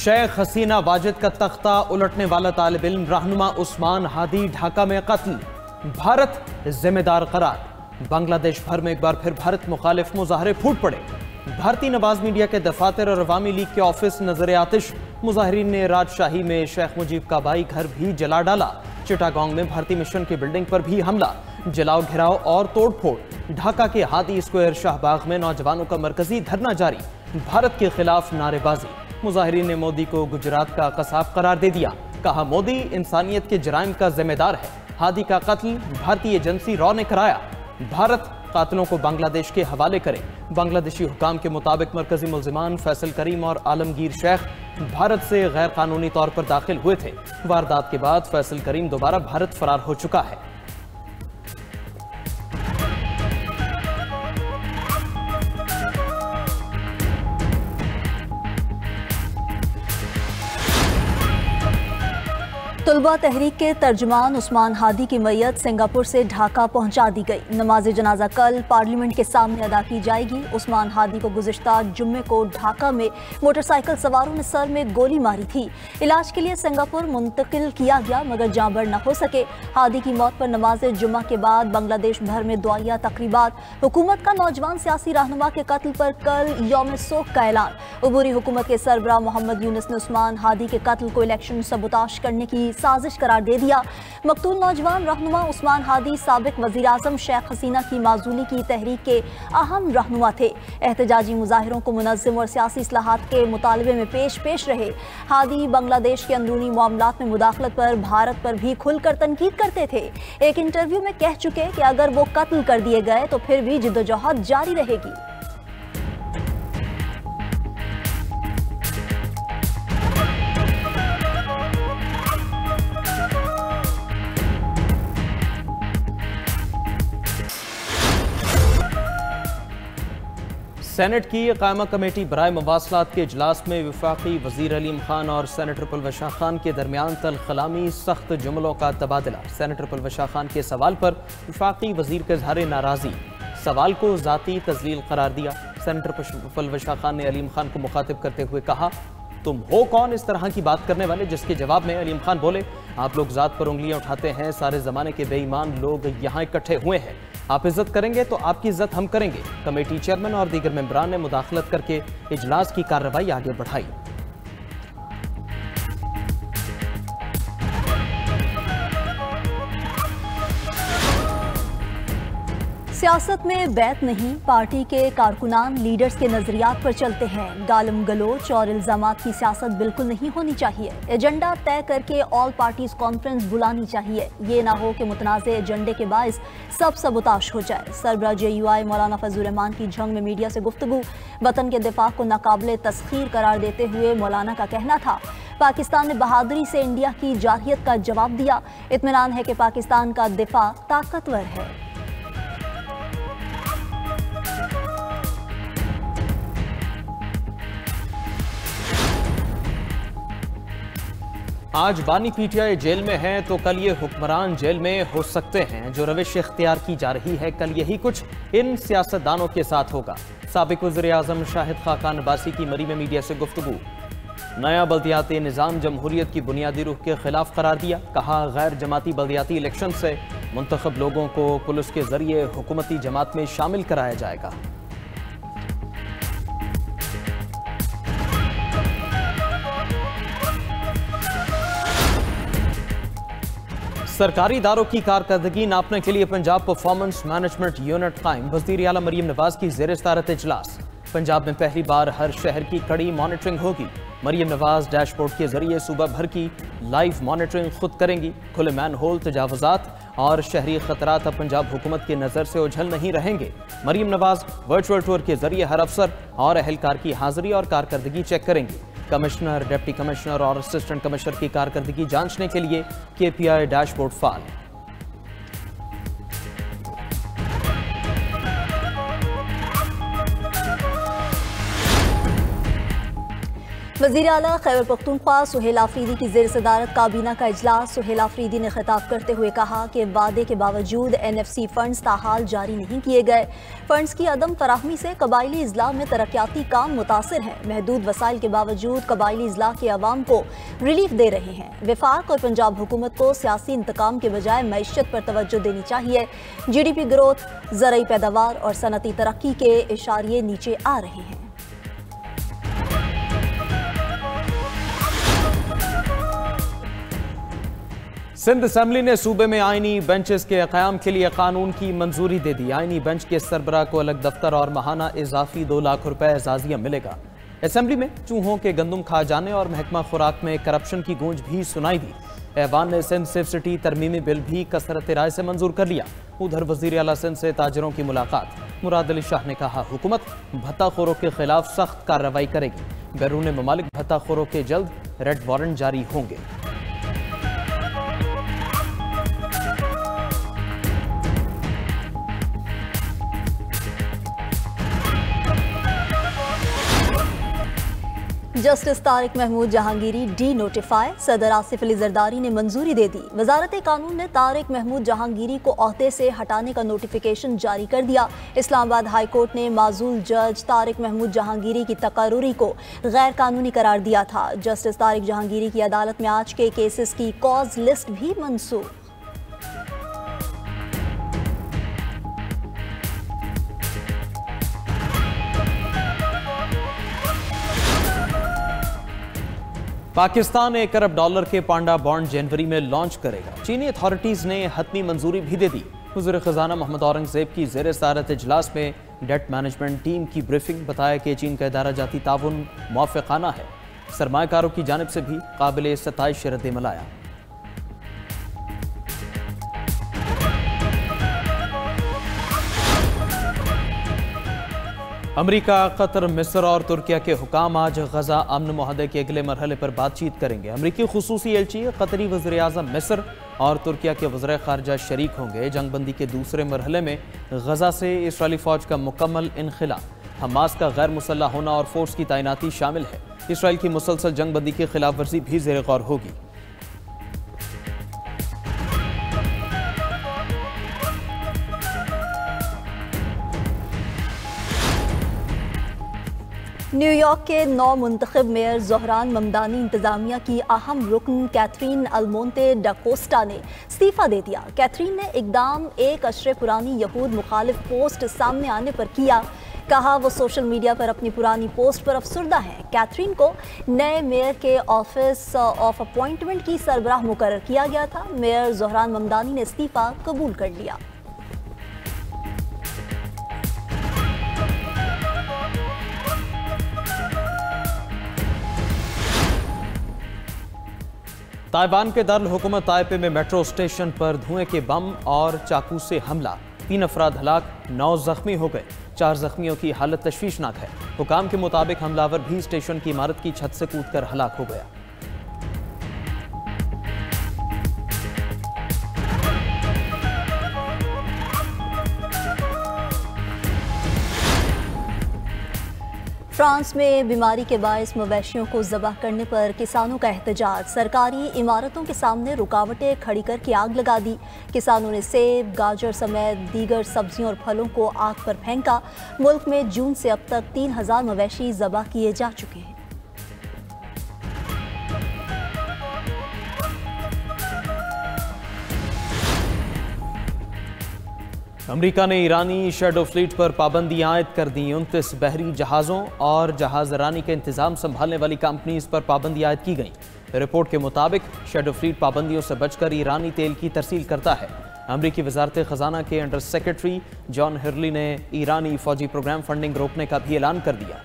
शेख हसीना वाजिद का तख्ता उलटने वाला तालिब इल्म रहनुमा उस्मान हादी ढाका में कत्ल, भारत जिम्मेदार करार। बांग्लादेश भर में एक बार फिर भारत मुखालिफ मुजाहरे फूट पड़े। भारतीय नवाज मीडिया के दफातर और अवामी लीग के ऑफिस नजर आतिश। मुजाहिरीन ने राजशाही में शेख मुजीब का बाई घर भी जला डाला। चिटागोंग में भारतीय मिशन की बिल्डिंग पर भी हमला, जलाओ घिराव और तोड़फोड़। ढाका के हादी स्क्वायर शाहबाग में नौजवानों का मरकजी धरना जारी, भारत के खिलाफ नारेबाजी। मुजाहिरीन ने मोदी को गुजरात का कसाब करार दे दिया, कहा मोदी इंसानियत के जराइम का जिम्मेदार है। हादी का कत्ल भारतीय एजेंसी रॉ ने कराया, भारत कातिलों को बांग्लादेश के हवाले करे। बांग्लादेशी हुकाम के मुताबिक मरकजी मुल्जिमान फैसल करीम और आलमगीर शेख भारत से गैर कानूनी तौर पर दाखिल हुए थे। वारदात के बाद फैसल करीम दोबारा भारत फरार हो चुका है। तुलबा तहरीक के तर्जुमान उस्मान हादी की मैयत सिंगापुर से ढाका पहुंचा दी गई। नमाज जनाजा कल पार्लियामेंट के सामने अदा की जाएगी। उस्मान हादी को गुज़िश्ता जुम्मे को ढाका में मोटरसाइकिल सवारों ने सर में गोली मारी थी। इलाज के लिए सिंगापुर मुंतकिल किया गया मगर जांबर न हो सके। हादी की मौत पर नमाज जुम्मा के बाद बांग्लादेश भर में दुआया तकरीबात। हुकूमत का नौजवान सियासी रहनुमा के कत्ल पर कल यौम सोख का ऐलान। उबूरी हुकूमत के सरबराह मोहम्मद यूनुस ने उस्मान हादी के कत्ल को इलेक्शन सबूताश करने की साजिश करार दे दिया। मकतूल नौजवान रहनुमा उस्मान हादी साबिक वज़ीर आज़म शेख हसीना की माजूली की तहरीक के अहम रहनुमा थे। एहतजाजी मुजाहिरों को मुनज़्ज़म और सियासी इस्लाहात के मुतालबे में पेश रहे। हादी बांग्लादेश के अंदरूनी मामलात में मुदाखलत पर भारत पर भी खुलकर तनकीद करते थे। एक इंटरव्यू में कह चुके कि अगर वो कत्ल कर दिए गए तो फिर भी जिद्दोजहद जारी रहेगी। सेनेट की कायमा कमेटी बराए मवासलात के इजलास में वफाकी वजीर अलीम खान और सेनेटर परवेश खान के दरमियान तलखलामी सख्त जुमलों का तबादला। सेनेटर परवेश खान के सवाल पर वफाकी वजीर के इजहार नाराजी, सवाल को जाती तजलील करार दिया। सेनेटर परवेश खान ने अलीम खान को मुखातिब करते हुए कहा, तुम हो कौन इस तरह की बात करने वाले? जिसके जवाब में अलीम खान बोले, आप लोग जात पर उंगलियां उठाते हैं, सारे जमाने के बेईमान लोग यहाँ इकट्ठे हुए हैं, आप इज्जत करेंगे तो आपकी इज्जत हम करेंगे। कमेटी चेयरमैन और दीगर मेंबरान ने मुदाखलत करके इजलास की कार्रवाई आगे बढ़ाई। सियासत में बैत नहीं, पार्टी के कारकुनान लीडर्स के नजरियात पर चलते हैं। गालम गलोच और इल्जामात की सियासत बिल्कुल नहीं होनी चाहिए। एजेंडा तय करके ऑल पार्टीज कॉन्फ्रेंस बुलानी चाहिए। ये ना हो कि मुतनाज़े एजेंडे के बायस सब सबूताश हो जाए। सरबराह JUI मौलाना फजल रहमान की झंग में मीडिया से गुफ्तगू। वतन के दिफा को नाकाबिले तस्खीर करार देते हुए मौलाना का कहना था, पाकिस्तान ने बहादुरी से इंडिया की जारहियत का जवाब दिया। इत्मीनान है कि पाकिस्तान का दिफा ताकतवर है। आज बानी PTI जेल में हैं तो कल ये हुक्मरान जेल में हो सकते हैं। जो रविश इख्तियार की जा रही है, कल यही कुछ इन सियासतदानों के साथ होगा। साबिक वज़ीर आज़म शाहिद खाकान अब्बासी की मरी में मीडिया से गुफ्तगू। नया बल्दियाती निज़ाम जमहूरियत की बुनियादी रूह के खिलाफ करार दिया। कहा, गैर जमाती बल्दियाती इलेक्शन से मुंतखब लोगों को पुलिस के जरिए हुकूमती जमात में शामिल कराया जाएगा। सरकारी इदारों की कारकर्दगी नापने के लिए पंजाब परफॉर्मेंस मैनेजमेंट यूनिट कायम। वज़ीर आला मरीम नवाज की ज़ेर सदारत इजलास। पंजाब में पहली बार हर शहर की कड़ी मॉनिटरिंग होगी। मरीम नवाज डैशबोर्ड के जरिए सूबा भर की लाइव मॉनिटरिंग खुद करेंगी। खुले मैन होल, तजावुजात और शहरी खतरात अब पंजाब हुकूमत की नज़र से ओझल नहीं रहेंगे। मरीम नवाज वर्चुअल टूर के जरिए हर अफसर और अहलकार की हाजिरी और कारकर्दगी चेक करेंगी। कमिश्नर, डिप्टी कमिश्नर और असिस्टेंट कमिश्नर की कारकर्दगी जांचने के लिए KPI डैशबोर्ड फाल। वज़ीर आला खैबर पख्तूनख्वा सुहेल आफरीदी की ज़ेर सदारत काबीना का इजलास। सुहेल आफरीदी ने खिताब करते हुए कहा कि वादे के बावजूद NFC फंड्स ताहाल जारी नहीं किए गए। फंड्स की अदम फराहमी से कबायली इजला में तरक्याती काम मुतासिर हैं। महदूद वसाइल के बावजूद कबायली इजला के अवाम को रिलीफ दे रहे हैं। वफाक और पंजाब हुकूमत को सियासी इंतकाम के बजाय मैशत पर तवज्जो देनी चाहिए। GDP ग्रोथ, ज़रई पैदावार और सनती तरक्की के इशारे नीचे आ रहे हैं। सिंध असेंबली ने सूबे में आईनी बेंचेस के क़याम के लिए कानून की मंजूरी दे दी। आईनी बेंच के सरबराह को अलग दफ्तर और माहाना इजाफी 2 लाख रुपए एजाजिया मिलेगा। असेंबली में चूहों के गंदम खा जाने और महकमा खुराक में करप्शन की गूंज भी सुनाई दी। ऐवान ने सिंध सेफ सिटी तरमीमी बिल भी कसरत राय से मंजूर कर लिया। उधर वज़ीर आला सिंध से ताजरों की मुलाकात। मुराद अली शाह ने कहा, हुकूमत भत्ताखोरों के खिलाफ सख्त कार्रवाई करेगी। बैरून ममालिक भत्ताखोरों के जल्द रेड वारंट जारी होंगे। Justice Tariq Mahmood Jahangiri denotify. सदर आसिफ अली जरदारी ने मंजूरी दे दी। वजारत कानून ने तारिक महमूद जहांगीरी को ओहदे से हटाने का नोटिफिकेशन जारी कर दिया। इस्लामाबाद हाई कोर्ट ने माजूल जज तारिक महमूद जहांगीरी की तकर्रुरी को गैर कानूनी करार दिया था। जस्टिस तारिक जहांगीरी की अदालत में आज के केसेस की कॉज लिस्ट भी मंसूख। पाकिस्तान $1 अरब के पांडा बॉन्ड जनवरी में लॉन्च करेगा। चीनी अथॉरिटीज ने हतमी मंजूरी भी दे दी। वज़ीर ख़ज़ाना मोहम्मद औरंगज़ेब की ज़ेर सदारत इजलास में डेट मैनेजमेंट टीम की ब्रीफिंग। बताया कि चीन का इदारा जाती ताउन मुआफ़िक़ाना है। सरमायाकारों की जानिब से भी काबिल सताइश रद्द-ए-अमल आया। अमरीका, कतर, मिस्र और तुर्किया के हुकाम आज गजा अमन मुआहदे के अगले मरहले पर बातचीत करेंगे। अमरीकी खुसूसी एलची कतरी वज़ीर आज़म मिस्र और तुर्किया के वज़ीर ख़ारजा शरीक होंगे। जंगबंदी के दूसरे मरहले में गजा से इसराइली फ़ौज का मुकम्मल इनखिला, हमास का गैर मुसल्लह होना और फोर्स की तैनाती शामिल है। इसराइल की मुसलसल जंगबंदी की खिलाफ वर्जी भी ज़ेर गौर होगी। न्यूयॉर्क के नौ मुंतखब मेयर ज़ोहरान ममदानी इंतजामिया की अहम रुकन कैथरीन अल्मोंते डाकोस्टा ने इस्तीफ़ा दे दिया। कैथरीन ने इकदाम एक अशरे पुरानी यहूद मुखालिफ पोस्ट सामने आने पर किया। कहा वो सोशल मीडिया पर अपनी पुरानी पोस्ट पर अफसुर्दा है। कैथरीन को नए मेयर के ऑफिस ऑफ अपॉइंटमेंट की सरबराह मुकर्रर किया गया था। मेयर ज़ोहरान ममदानी ने इस्तीफ़ा कबूल कर लिया। ताइवान के दारुल हुकूमत ताइपे में मेट्रो स्टेशन पर धुएं के बम और चाकू से हमला। 3 अफराद हलाक, 9 जख्मी हो गए। 4 जख्मियों की हालत तशवीशनाक है। हुकाम के मुताबिक हमलावर भी स्टेशन की इमारत की छत से कूदकर हलाक हो गया। फ्रांस में बीमारी के बायस मवेशियों को ज़बह करने पर किसानों का एहतजाज। सरकारी इमारतों के सामने रुकावटें खड़ी करके आग लगा दी। किसानों ने सेब, गाजर समेत दीगर सब्जियों और फलों को आग पर फेंका। मुल्क में जून से अब तक 3000 मवेशी ज़बह किए जा चुके हैं। अमेरिका ने ईरानी शैडो फ्लीट पर पाबंदी आयद कर दी। 29 बहरी जहाज़ों और जहाज रानी का इंतजाम संभालने वाली कंपनीज पर पाबंदी आयद की गई। रिपोर्ट के मुताबिक शैडो फ्लीट पाबंदियों से बचकर ईरानी तेल की तरसील करता है। अमरीकी वजारत खजाना के अंडर सेक्रेटरी जॉन हिरली ने ईरानी फौजी प्रोग्राम फंडिंग रोकने का भी ऐलान कर दिया।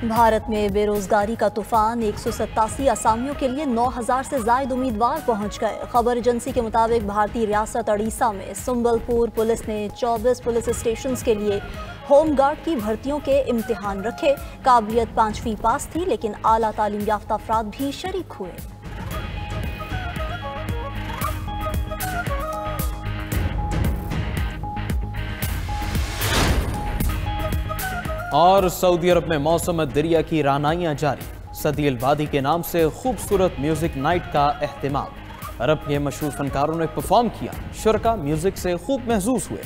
भारत में बेरोजगारी का तूफान। 187 असामियों के लिए 9000 से ज़ायद उम्मीदवार पहुंच गए। खबर एजेंसी के मुताबिक भारतीय रियासत उड़ीसा में संबलपुर पुलिस ने 24 पुलिस स्टेशन के लिए होमगार्ड की भर्तियों के इम्तिहान रखे। काबिलियत 5वीं पास थी, लेकिन आला तालीम याफ्ता अफराद भी शरीक हुए। और सऊदी अरब में मौसम दरिया की रानाइयां जारी। सदील वादी के नाम से खूबसूरत म्यूजिक नाइट का एहतिमाम। अरब के मशहूर फनकारों ने परफॉर्म किया। शुरका म्यूजिक से खूब महसूस हुए।